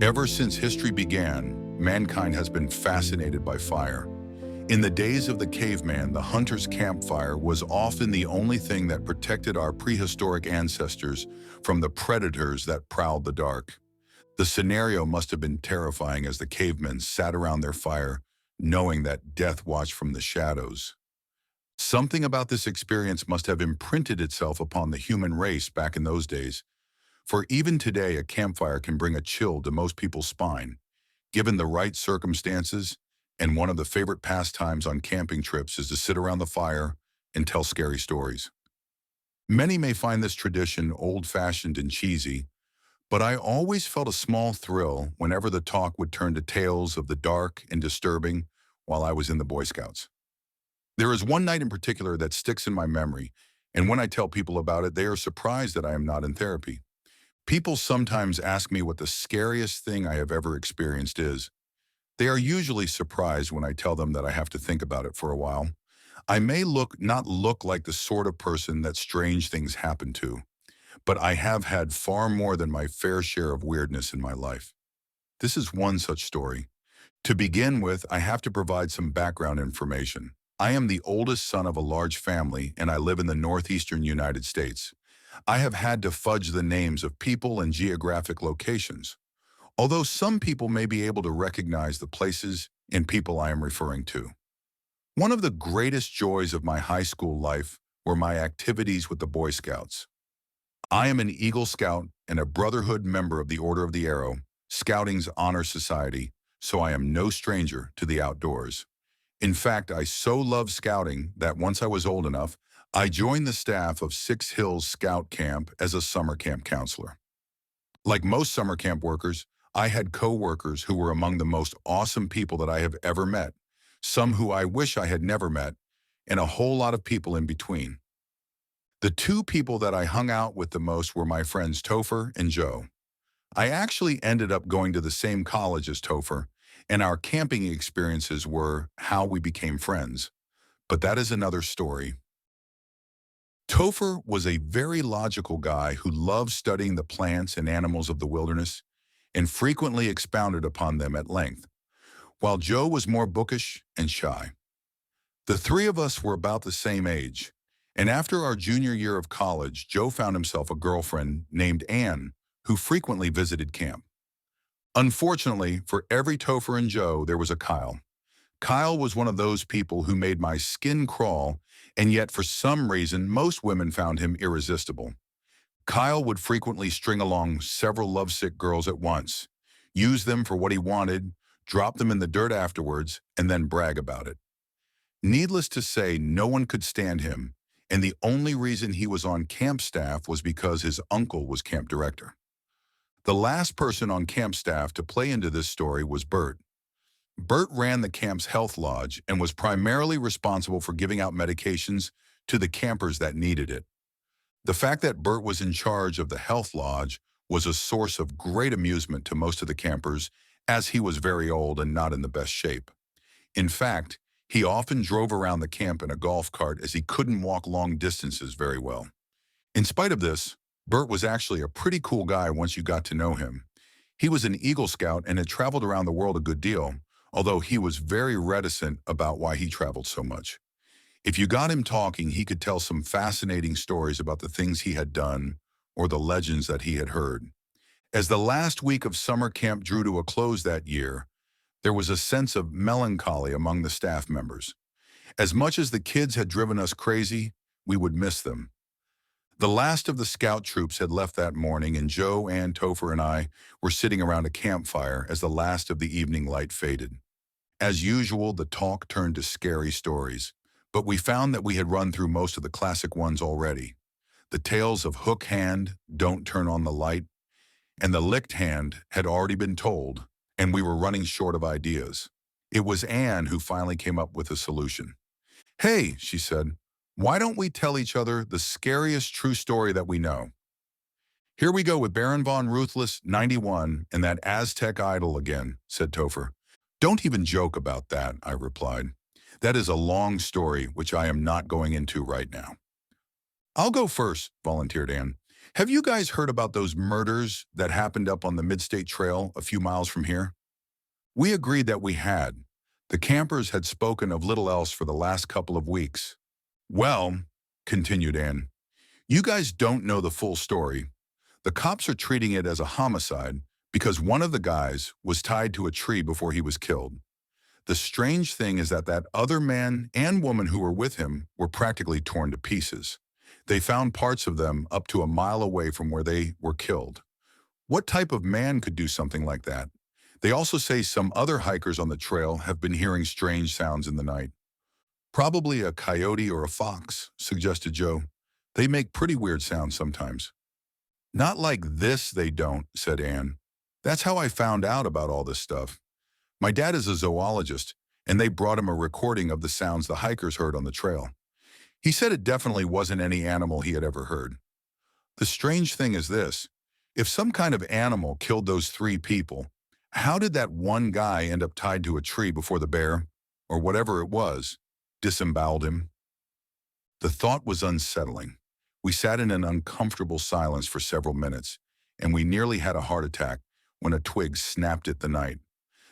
Ever since history began, mankind has been fascinated by fire. In the days of the caveman, the hunter's campfire was often the only thing that protected our prehistoric ancestors from the predators that prowled the dark. The scenario must have been terrifying as the cavemen sat around their fire, knowing that death watched from the shadows. Something about this experience must have imprinted itself upon the human race back in those days, for even today a campfire can bring a chill to most people's spine, given the right circumstances, and one of the favorite pastimes on camping trips is to sit around the fire and tell scary stories. Many may find this tradition old-fashioned and cheesy, but I always felt a small thrill whenever the talk would turn to tales of the dark and disturbing while I was in the Boy Scouts. There is one night in particular that sticks in my memory, and when I tell people about it, they are surprised that I am not in therapy. People sometimes ask me what the scariest thing I have ever experienced is. They are usually surprised when I tell them that I have to think about it for a while. I may not look like the sort of person that strange things happen to, but I have had far more than my fair share of weirdness in my life. This is one such story. To begin with, I have to provide some background information. I am the oldest son of a large family, and I live in the northeastern United States. I have had to fudge the names of people and geographic locations, although some people may be able to recognize the places and people I am referring to. One of the greatest joys of my high school life were my activities with the Boy Scouts. I am an Eagle Scout and a Brotherhood member of the Order of the Arrow, Scouting's honor society, so I am no stranger to the outdoors. In fact, I so loved scouting that once I was old enough, I joined the staff of Six Hills Scout Camp as a summer camp counselor. Like most summer camp workers, I had co-workers who were among the most awesome people that I have ever met, some who I wish I had never met, and a whole lot of people in between. The two people that I hung out with the most were my friends Topher and Joe. I actually ended up going to the same college as Topher, and our camping experiences were how we became friends. But that is another story. Topher was a very logical guy who loved studying the plants and animals of the wilderness and frequently expounded upon them at length, while Joe was more bookish and shy. The three of us were about the same age, and after our junior year of college, Joe found himself a girlfriend named Anne, who frequently visited camp. Unfortunately, for every Topher and Joe, there was a Kyle. Kyle was one of those people who made my skin crawl, and yet for some reason, most women found him irresistible. Kyle would frequently string along several lovesick girls at once, use them for what he wanted, drop them in the dirt afterwards, and then brag about it. Needless to say, no one could stand him, and the only reason he was on camp staff was because his uncle was camp director. The last person on camp staff to play into this story was Bert. Bert ran the camp's health lodge and was primarily responsible for giving out medications to the campers that needed it. The fact that Bert was in charge of the health lodge was a source of great amusement to most of the campers, as he was very old and not in the best shape. In fact, he often drove around the camp in a golf cart as he couldn't walk long distances very well. In spite of this, Bert was actually a pretty cool guy once you got to know him. He was an Eagle Scout and had traveled around the world a good deal, although he was very reticent about why he traveled so much. If you got him talking, he could tell some fascinating stories about the things he had done or the legends that he had heard. As the last week of summer camp drew to a close that year, there was a sense of melancholy among the staff members. As much as the kids had driven us crazy, we would miss them. The last of the scout troops had left that morning, and Joe, Ann, Topher, and I were sitting around a campfire as the last of the evening light faded. As usual, the talk turned to scary stories, but we found that we had run through most of the classic ones already. The tales of Hook Hand, Don't Turn on the Light, and the Licked Hand had already been told, and we were running short of ideas. It was Anne who finally came up with a solution. "Hey," she said, "why don't we tell each other the scariest true story that we know?" "Here we go with Baron von Ruthless, 91, and that Aztec idol again," said Topher. "Don't even joke about that," I replied. "That is a long story, which I am not going into right now." "I'll go first," volunteered Anne. Have you guys heard about those murders that happened up on the Midstate Trail a few miles from here? We agreed that we had. The campers had spoken of little else for the last couple of weeks. Well, continued Ann, you guys don't know the full story. The cops are treating it as a homicide because one of the guys was tied to a tree before he was killed. The strange thing is that other man and woman who were with him were practically torn to pieces. They found parts of them up to a mile away from where they were killed. What type of man could do something like that? They also say some other hikers on the trail have been hearing strange sounds in the night. Probably a coyote or a fox, suggested Joe. They make pretty weird sounds sometimes. Not like this, they don't, said Anne. That's how I found out about all this stuff. My dad is a zoologist, and they brought him a recording of the sounds the hikers heard on the trail. He said it definitely wasn't any animal he had ever heard. The strange thing is this. If some kind of animal killed those three people, how did that one guy end up tied to a tree before the bear, or whatever it was, disemboweled him? The thought was unsettling. We sat in an uncomfortable silence for several minutes, and we nearly had a heart attack when a twig snapped at the night.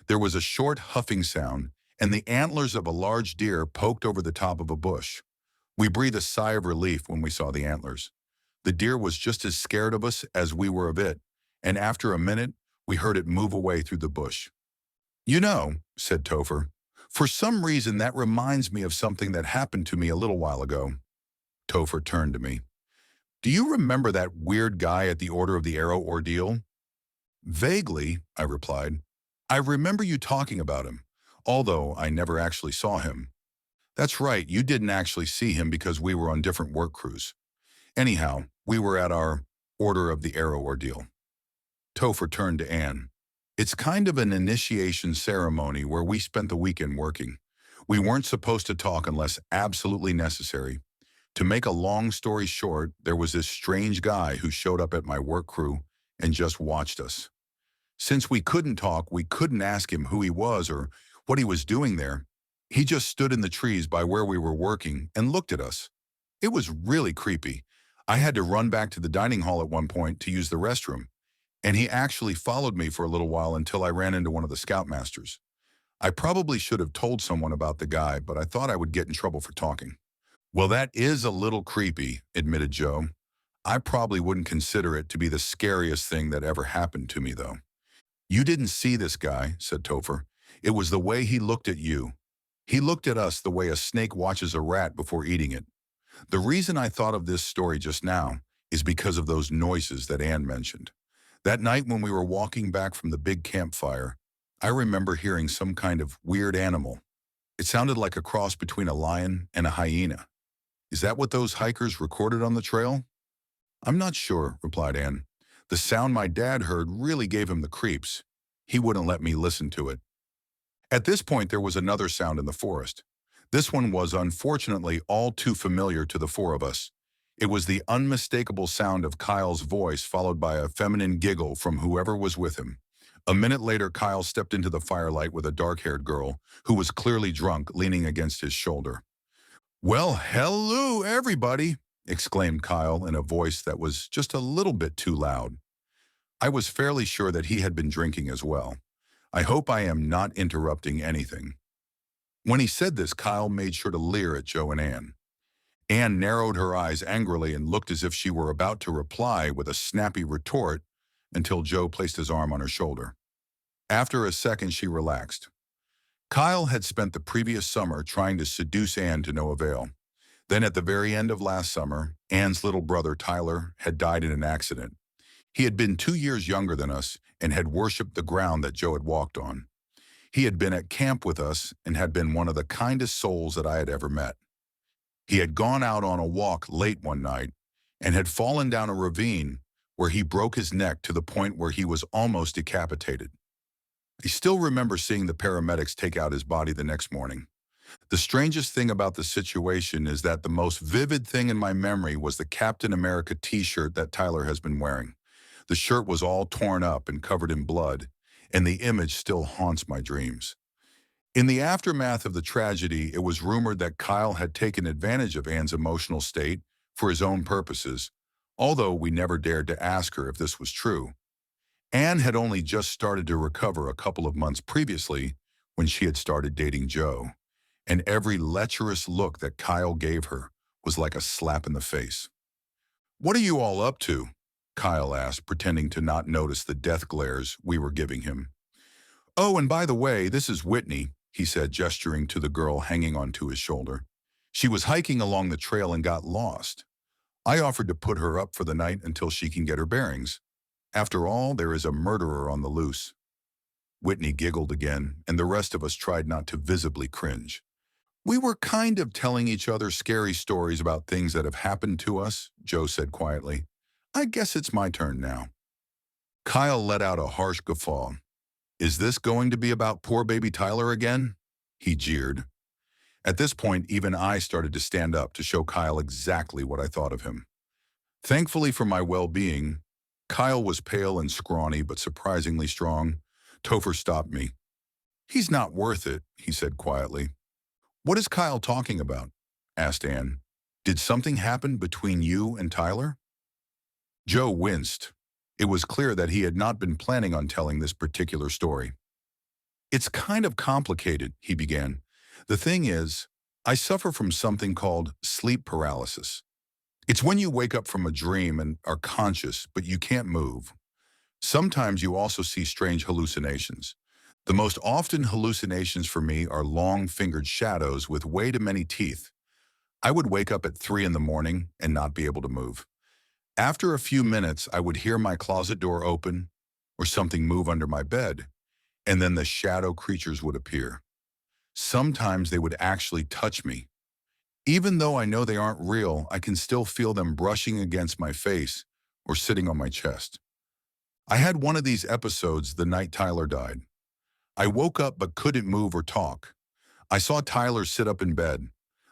There was a short huffing sound, and the antlers of a large deer poked over the top of a bush. We breathed a sigh of relief when we saw the antlers. The deer was just as scared of us as we were of it, and after a minute, we heard it move away through the bush. You know, said Topher, for some reason that reminds me of something that happened to me a little while ago. Topher turned to me. Do you remember that weird guy at the Order of the Arrow ordeal? Vaguely, I replied. I remember you talking about him, although I never actually saw him. That's right, you didn't actually see him because we were on different work crews. Anyhow, we were at our Order of the Arrow ordeal. Topher turned to Anne. It's kind of an initiation ceremony where we spent the weekend working. We weren't supposed to talk unless absolutely necessary. To make a long story short, there was this strange guy who showed up at my work crew and just watched us. Since we couldn't talk, we couldn't ask him who he was or what he was doing there. He just stood in the trees by where we were working and looked at us. It was really creepy. I had to run back to the dining hall at one point to use the restroom, and he actually followed me for a little while until I ran into one of the scoutmasters. I probably should have told someone about the guy, but I thought I would get in trouble for talking. Well, that is a little creepy, admitted Joe. I probably wouldn't consider it to be the scariest thing that ever happened to me, though. You didn't see this guy, said Topher. It was the way he looked at you. He looked at us the way a snake watches a rat before eating it. The reason I thought of this story just now is because of those noises that Anne mentioned. That night when we were walking back from the big campfire, I remember hearing some kind of weird animal. It sounded like a cross between a lion and a hyena. Is that what those hikers recorded on the trail? I'm not sure, replied Anne. The sound my dad heard really gave him the creeps. He wouldn't let me listen to it. At this point, there was another sound in the forest. This one was unfortunately all too familiar to the four of us. It was the unmistakable sound of Kyle's voice followed by a feminine giggle from whoever was with him. A minute later, Kyle stepped into the firelight with a dark-haired girl who was clearly drunk, leaning against his shoulder. Well, hello, everybody, exclaimed Kyle in a voice that was just a little bit too loud. I was fairly sure that he had been drinking as well. I hope I am not interrupting anything. When he said this, Kyle made sure to leer at Joe and Anne. Anne narrowed her eyes angrily and looked as if she were about to reply with a snappy retort until Joe placed his arm on her shoulder. After a second, she relaxed. Kyle had spent the previous summer trying to seduce Anne to no avail. Then at the very end of last summer, Anne's little brother, Tyler, had died in an accident. He had been 2 years younger than us and had worshipped the ground that Joe had walked on. He had been at camp with us and had been one of the kindest souls that I had ever met. He had gone out on a walk late one night and had fallen down a ravine where he broke his neck to the point where he was almost decapitated. I still remember seeing the paramedics take out his body the next morning. The strangest thing about the situation is that the most vivid thing in my memory was the Captain America t-shirt that Tyler has been wearing. The shirt was all torn up and covered in blood, and the image still haunts my dreams. In the aftermath of the tragedy, it was rumored that Kyle had taken advantage of Anne's emotional state for his own purposes, although we never dared to ask her if this was true. Anne had only just started to recover a couple of months previously when she had started dating Joe, and every lecherous look that Kyle gave her was like a slap in the face. "What are you all up to?" Kyle asked, pretending to not notice the death glares we were giving him. "Oh, and by the way, this is Whitney," he said, gesturing to the girl hanging onto his shoulder. "She was hiking along the trail and got lost. I offered to put her up for the night until she can get her bearings. After all, there is a murderer on the loose." Whitney giggled again, and the rest of us tried not to visibly cringe. "We were kind of telling each other scary stories about things that have happened to us," Joe said quietly. "I guess it's my turn now." Kyle let out a harsh guffaw. "Is this going to be about poor baby Tyler again?" he jeered. At this point, even I started to stand up to show Kyle exactly what I thought of him. Thankfully for my well-being, Kyle was pale and scrawny but surprisingly strong. Topher stopped me. "He's not worth it," he said quietly. "What is Kyle talking about?" asked Anne. "Did something happen between you and Tyler?" Joe winced. It was clear that he had not been planning on telling this particular story. "It's kind of complicated," he began. "The thing is, I suffer from something called sleep paralysis. It's when you wake up from a dream and are conscious, but you can't move. Sometimes you also see strange hallucinations. The most often hallucinations for me are long-fingered shadows with way too many teeth. I would wake up at 3 in the morning and not be able to move. After a few minutes, I would hear my closet door open or something move under my bed, and then the shadow creatures would appear. Sometimes they would actually touch me. Even though I know they aren't real, I can still feel them brushing against my face or sitting on my chest. I had one of these episodes the night Tyler died. I woke up but couldn't move or talk. I saw Tyler sit up in bed.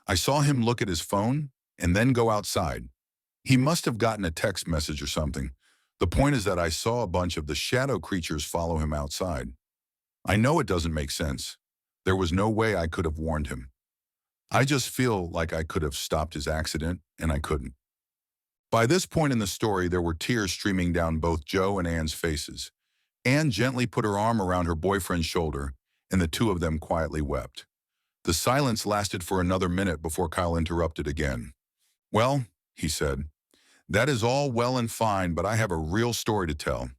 I saw him look at his phone and then go outside. He must have gotten a text message or something. The point is that I saw a bunch of the shadow creatures follow him outside. I know it doesn't make sense. There was no way I could have warned him. I just feel like I could have stopped his accident, and I couldn't." By this point in the story, there were tears streaming down both Joe and Anne's faces. Anne gently put her arm around her boyfriend's shoulder, and the two of them quietly wept. The silence lasted for another minute before Kyle interrupted again. "Well," he said, "that is all well and fine, but I have a real story to tell.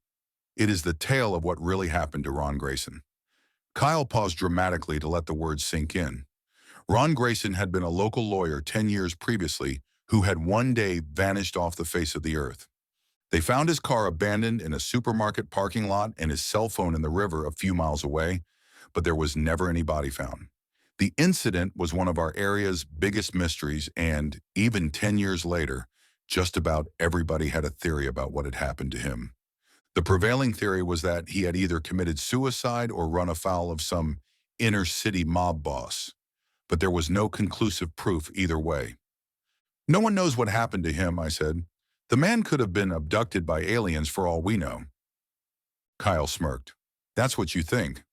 It is the tale of what really happened to Ron Grayson." Kyle paused dramatically to let the words sink in. Ron Grayson had been a local lawyer 10 years previously who had one day vanished off the face of the earth. They found his car abandoned in a supermarket parking lot and his cell phone in the river a few miles away, but there was never any body found. The incident was one of our area's biggest mysteries, and even 10 years later, just about everybody had a theory about what had happened to him. The prevailing theory was that he had either committed suicide or run afoul of some inner-city mob boss, but there was no conclusive proof either way. "No one knows what happened to him," I said. "The man could have been abducted by aliens for all we know." Kyle smirked. "That's what you think.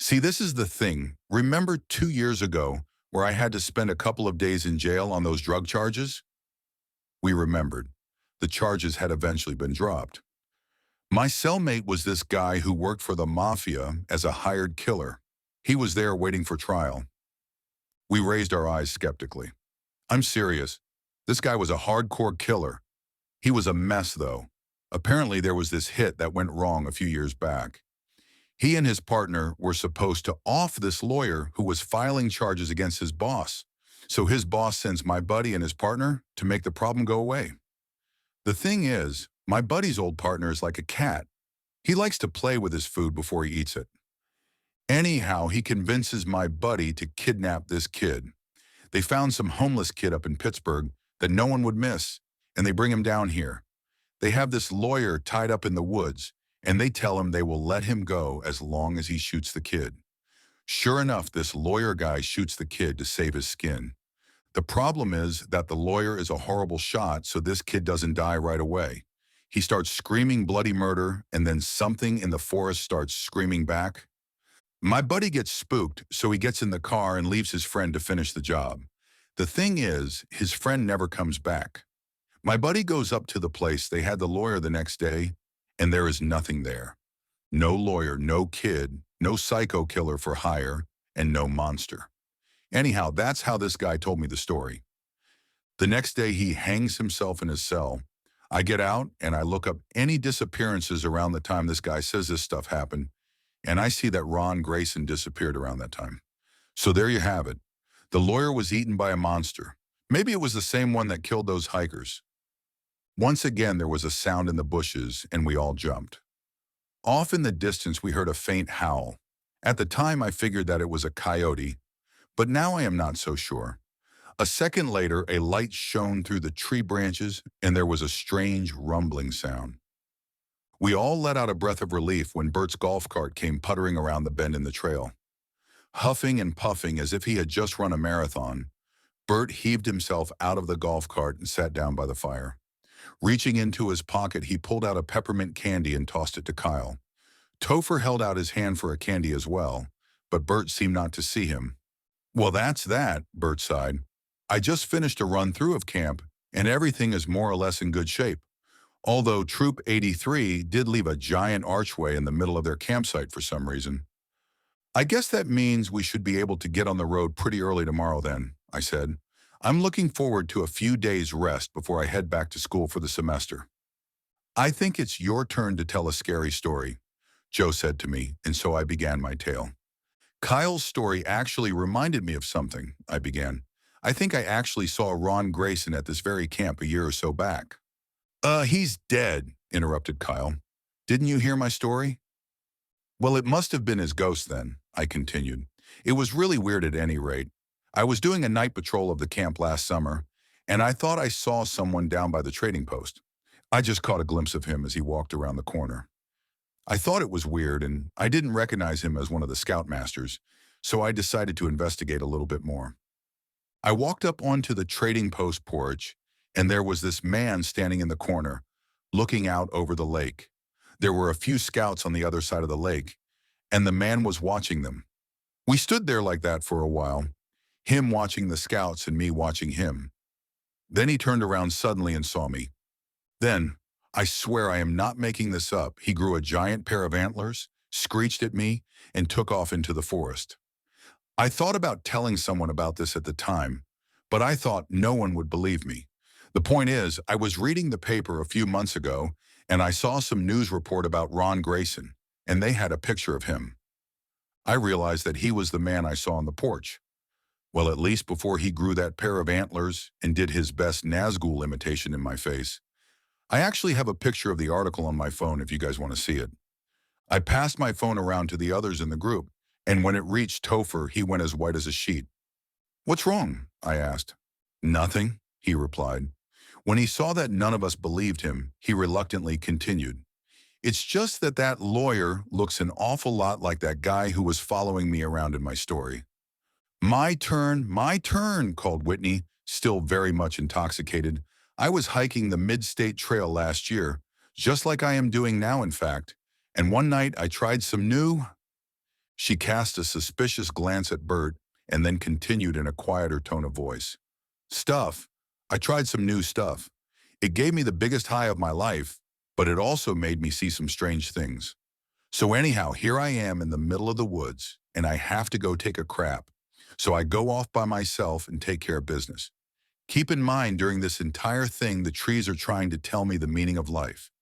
See, this is the thing. Remember 2 years ago where I had to spend a couple of days in jail on those drug charges?" We remembered. The charges had eventually been dropped. "My cellmate was this guy who worked for the mafia as a hired killer. He was there waiting for trial." We raised our eyes skeptically. "I'm serious. This guy was a hardcore killer. He was a mess, though. Apparently there was this hit that went wrong a few years back. He and his partner were supposed to off this lawyer who was filing charges against his boss. So his boss sends my buddy and his partner to make the problem go away. The thing is, my buddy's old partner is like a cat. He likes to play with his food before he eats it. Anyhow, he convinces my buddy to kidnap this kid. They found some homeless kid up in Pittsburgh that no one would miss, and they bring him down here. They have this lawyer tied up in the woods, and they tell him they will let him go as long as he shoots the kid. Sure enough, this lawyer guy shoots the kid to save his skin. The problem is that the lawyer is a horrible shot, so this kid doesn't die right away. He starts screaming bloody murder, and then something in the forest starts screaming back. My buddy gets spooked, so he gets in the car and leaves his friend to finish the job. The thing is, his friend never comes back. My buddy goes up to the place they had the lawyer the next day, and there is nothing there. No lawyer, no kid, no psycho killer for hire, and no monster. Anyhow, that's how this guy told me the story. The next day, he hangs himself in his cell. I get out, and I look up any disappearances around the time this guy says this stuff happened, and I see that Ron Grayson disappeared around that time. So there you have it. The lawyer was eaten by a monster. Maybe it was the same one that killed those hikers. Once again, there was a sound in the bushes, and we all jumped. Off in the distance, we heard a faint howl. At the time, I figured that it was a coyote, but now I am not so sure. A second later, a light shone through the tree branches, and there was a strange rumbling sound. We all let out a breath of relief when Bert's golf cart came puttering around the bend in the trail. Huffing and puffing as if he had just run a marathon, Bert heaved himself out of the golf cart and sat down by the fire. Reaching into his pocket, he pulled out a peppermint candy and tossed it to Kyle. Topher held out his hand for a candy as well, but Bert seemed not to see him. "Well, that's that," Bert sighed. "I just finished a run-through of camp, and everything is more or less in good shape. Although Troop 83 did leave a giant archway in the middle of their campsite for some reason. I guess that means we should be able to get on the road pretty early tomorrow then," I said. "I'm looking forward to a few days' rest before I head back to school for the semester." "I think it's your turn to tell a scary story," Joe said to me, and so I began my tale. "Kyle's story actually reminded me of something," I began. "I think I actually saw Ron Grayson at this very camp a year or so back." He's dead," interrupted Kyle. "Didn't you hear my story?" "Well, it must have been his ghost then," I continued. "It was really weird at any rate. I was doing a night patrol of the camp last summer, and I thought I saw someone down by the trading post. I just caught a glimpse of him as he walked around the corner. I thought it was weird, and I didn't recognize him as one of the scoutmasters, so I decided to investigate a little bit more. I walked up onto the trading post porch, and there was this man standing in the corner, looking out over the lake. There were a few scouts on the other side of the lake, and the man was watching them. We stood there like that for a while, him watching the scouts and me watching him. Then he turned around suddenly and saw me. Then, I swear I am not making this up, he grew a giant pair of antlers, screeched at me, and took off into the forest. I thought about telling someone about this at the time, but I thought no one would believe me. The point is, I was reading the paper a few months ago, and I saw some news report about Ron Grayson, and they had a picture of him. I realized that he was the man I saw on the porch. Well, at least before he grew that pair of antlers and did his best Nazgul imitation in my face. I actually have a picture of the article on my phone if you guys want to see it. I passed my phone around to the others in the group, and when it reached Topher, he went as white as a sheet. "What's wrong?" I asked. "Nothing," he replied. When he saw that none of us believed him, he reluctantly continued. "It's just that that lawyer looks an awful lot like that guy who was following me around in my story." My turn," called Whitney, still very much intoxicated. "I was hiking the Mid-State Trail last year, just like I am doing now, in fact, and one night I tried some new—" She cast a suspicious glance at Bert and then continued in a quieter tone of voice. "Stuff. I tried some new stuff. It gave me the biggest high of my life, but it also made me see some strange things. So anyhow, here I am in the middle of the woods, and I have to go take a crap. So I go off by myself and take care of business. Keep in mind, during this entire thing, the trees are trying to tell me the meaning of life.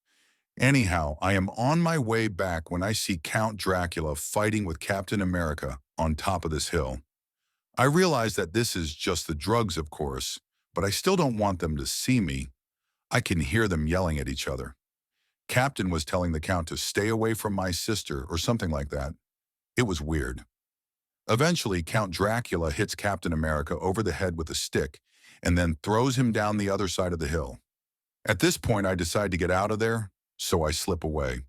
Anyhow, I am on my way back when I see Count Dracula fighting with Captain America on top of this hill. I realize that this is just the drugs, of course, but I still don't want them to see me. I can hear them yelling at each other. Captain was telling the Count to stay away from my sister or something like that. It was weird. Eventually, Count Dracula hits Captain America over the head with a stick and then throws him down the other side of the hill. At this point, I decide to get out of there, so I slip away.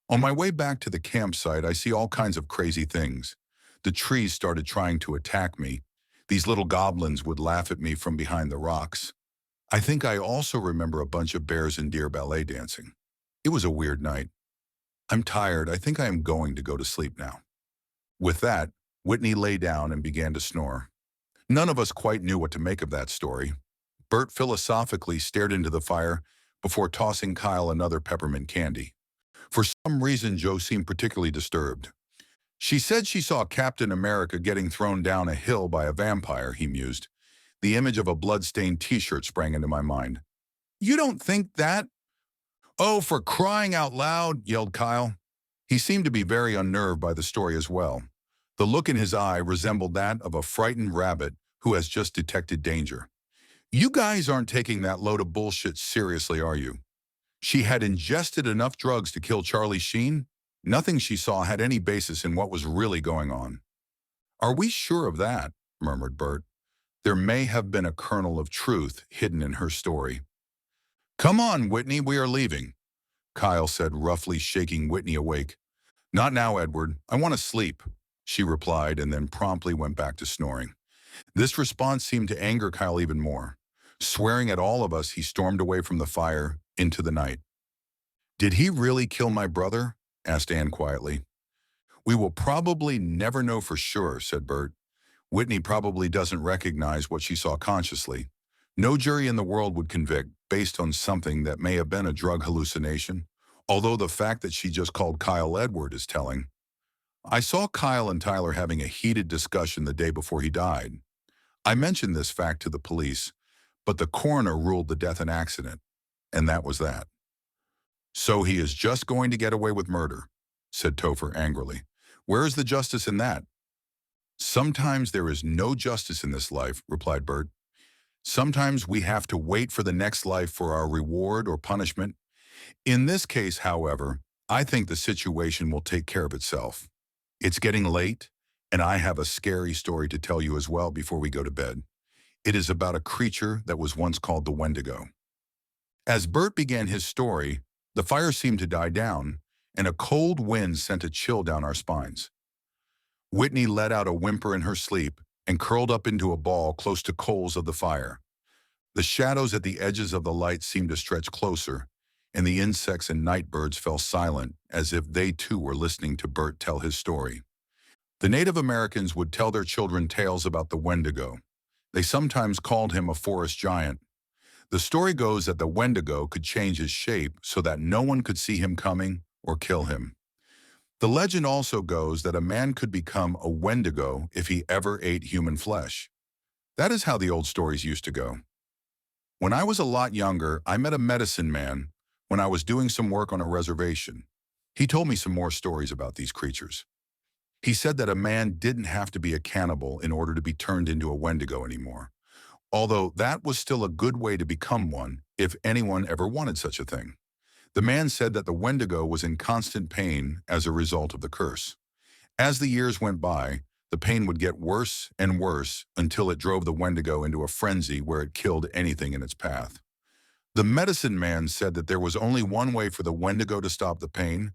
On my way back to the campsite, I see all kinds of crazy things. The trees started trying to attack me. These little goblins would laugh at me from behind the rocks. I think I also remember a bunch of bears and deer ballet dancing. It was a weird night. I'm tired. I think I am going to go to sleep now." With that, Whitney lay down and began to snore. None of us quite knew what to make of that story. Bert philosophically stared into the fire before tossing Kyle another peppermint candy. For some reason, Joe seemed particularly disturbed. She said she saw Captain America getting thrown down a hill by a vampire, he mused. The image of a blood-stained t-shirt sprang into my mind. You don't think that? Oh, for crying out loud, yelled Kyle. He seemed to be very unnerved by the story as well. The look in his eye resembled that of a frightened rabbit who has just detected danger. You guys aren't taking that load of bullshit seriously, are you? She had ingested enough drugs to kill Charlie Sheen? Nothing she saw had any basis in what was really going on. Are we sure of that? Murmured Bert. There may have been a kernel of truth hidden in her story. Come on, Whitney, we are leaving, Kyle said, roughly shaking Whitney awake. Not now, Edward. I want to sleep, she replied, and then promptly went back to snoring. This response seemed to anger Kyle even more. Swearing at all of us, he stormed away from the fire into the night. Did he really kill my brother? Asked Anne quietly. We will probably never know for sure, said Bert. Whitney probably doesn't recognize what she saw consciously. No jury in the world would convict based on something that may have been a drug hallucination, although the fact that she just called Kyle Edward is telling. I saw Kyle and Tyler having a heated discussion the day before he died. I mentioned this fact to the police, but the coroner ruled the death an accident, and that was that. So he is just going to get away with murder, said Topher angrily. Where is the justice in that? Sometimes there is no justice in this life, replied Bert. Sometimes we have to wait for the next life for our reward or punishment. In this case, however, I think the situation will take care of itself. It's getting late, and I have a scary story to tell you as well before we go to bed. It is about a creature that was once called the Wendigo. As Bert began his story, the fire seemed to die down, and a cold wind sent a chill down our spines. Whitney let out a whimper in her sleep and curled up into a ball close to coals of the fire. The shadows at the edges of the light seemed to stretch closer, and the insects and night birds fell silent as if they too were listening to Bert tell his story. The Native Americans would tell their children tales about the Wendigo. They sometimes called him a forest giant. The story goes that the Wendigo could change his shape so that no one could see him coming or kill him. The legend also goes that a man could become a Wendigo if he ever ate human flesh. That is how the old stories used to go. When I was a lot younger, I met a medicine man when I was doing some work on a reservation. He told me some more stories about these creatures. He said that a man didn't have to be a cannibal in order to be turned into a Wendigo anymore, although that was still a good way to become one if anyone ever wanted such a thing. The man said that the Wendigo was in constant pain as a result of the curse. As the years went by, the pain would get worse and worse until it drove the Wendigo into a frenzy where it killed anything in its path. The medicine man said that there was only one way for the Wendigo to stop the pain,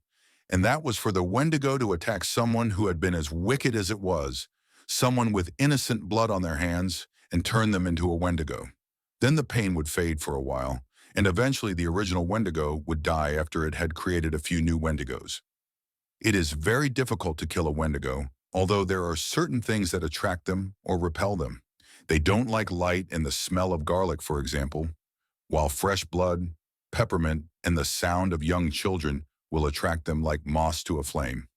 and that was for the Wendigo to attack someone who had been as wicked as it was, someone with innocent blood on their hands, and turn them into a Wendigo. Then the pain would fade for a while, and eventually the original Wendigo would die after it had created a few new Wendigos. It is very difficult to kill a Wendigo, although there are certain things that attract them or repel them. They don't like light and the smell of garlic, for example, while fresh blood, peppermint, and the sound of young children will attract them like moss to a flame.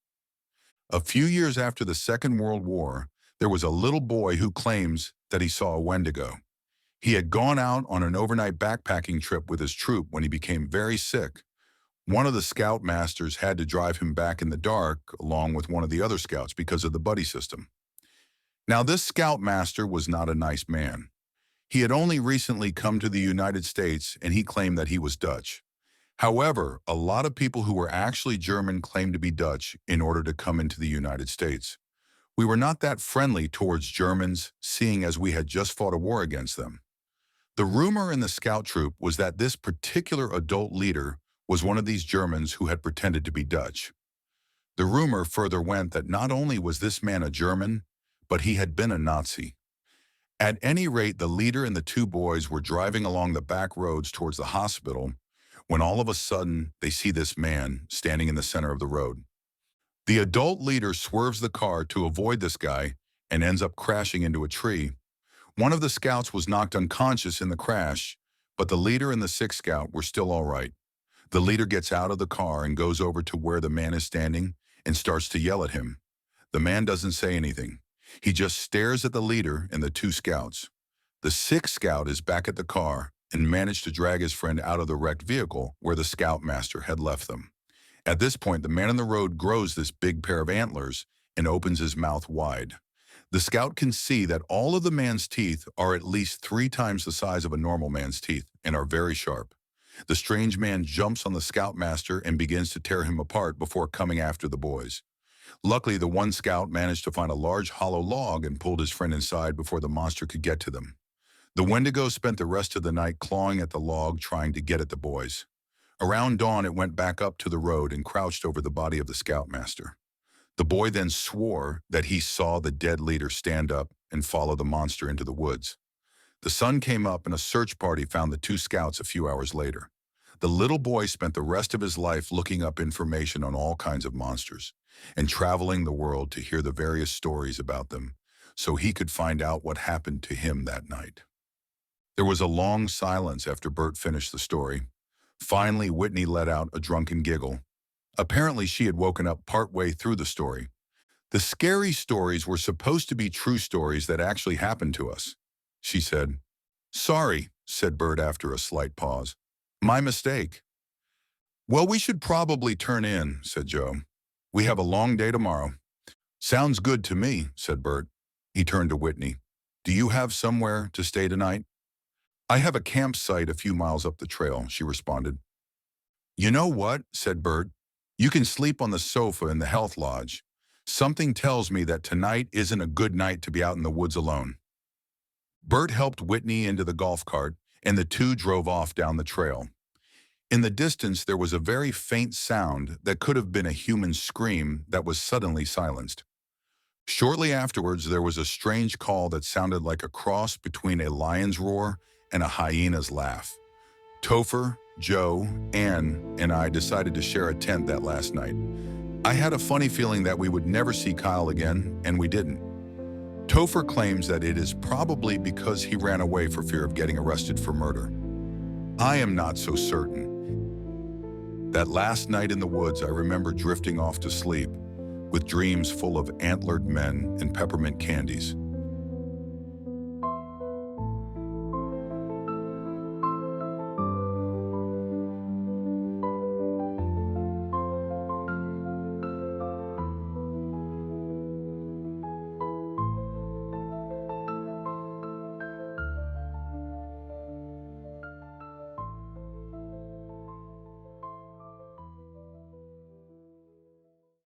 A few years after the Second World War, there was a little boy who claims that he saw a Wendigo. He had gone out on an overnight backpacking trip with his troop when he became very sick. One of the scoutmasters had to drive him back in the dark along with one of the other scouts because of the buddy system. Now, this scoutmaster was not a nice man. He had only recently come to the United States and he claimed that he was Dutch. However, a lot of people who were actually German claimed to be Dutch in order to come into the United States. We were not that friendly towards Germans, seeing as we had just fought a war against them. The rumor in the scout troop was that this particular adult leader was one of these Germans who had pretended to be Dutch. The rumor further went that not only was this man a German, but he had been a Nazi. At any rate, the leader and the two boys were driving along the back roads towards the hospital when all of a sudden they see this man standing in the center of the road. The adult leader swerves the car to avoid this guy and ends up crashing into a tree. One of the scouts was knocked unconscious in the crash, but the leader and the sixth scout were still all right. The leader gets out of the car and goes over to where the man is standing and starts to yell at him. The man doesn't say anything. He just stares at the leader and the two scouts. The sixth scout is back at the car and managed to drag his friend out of the wrecked vehicle where the scoutmaster had left them. At this point, the man on the road grows this big pair of antlers and opens his mouth wide. The scout can see that all of the man's teeth are at least 3 times the size of a normal man's teeth and are very sharp. The strange man jumps on the scoutmaster and begins to tear him apart before coming after the boys. Luckily, the one scout managed to find a large hollow log and pulled his friend inside before the monster could get to them. The Wendigo spent the rest of the night clawing at the log trying to get at the boys. Around dawn, it went back up to the road and crouched over the body of the scoutmaster. The boy then swore that he saw the dead leader stand up and follow the monster into the woods. The sun came up and a search party found the two scouts a few hours later. The little boy spent the rest of his life looking up information on all kinds of monsters and traveling the world to hear the various stories about them so he could find out what happened to him that night. There was a long silence after Bert finished the story. Finally, Whitney let out a drunken giggle. Apparently, she had woken up partway through the story. The scary stories were supposed to be true stories that actually happened to us, she said. Sorry, said Bert after a slight pause. My mistake. Well, we should probably turn in, said Joe. We have a long day tomorrow. Sounds good to me, said Bert. He turned to Whitney. Do you have somewhere to stay tonight? I have a campsite a few miles up the trail, she responded. You know what, said Bert. You can sleep on the sofa in the health lodge. Something tells me that tonight isn't a good night to be out in the woods alone. Bert helped Whitney into the golf cart, and the two drove off down the trail. In the distance, there was a very faint sound that could have been a human scream that was suddenly silenced. Shortly afterwards, there was a strange call that sounded like a cross between a lion's roar and a hyena's laugh. Topher, Joe, Ann, and I decided to share a tent that last night. I had a funny feeling that we would never see Kyle again, and we didn't. Topher claims that it is probably because he ran away for fear of getting arrested for murder. I am not so certain. That last night in the woods, I remember drifting off to sleep with dreams full of antlered men and peppermint candies.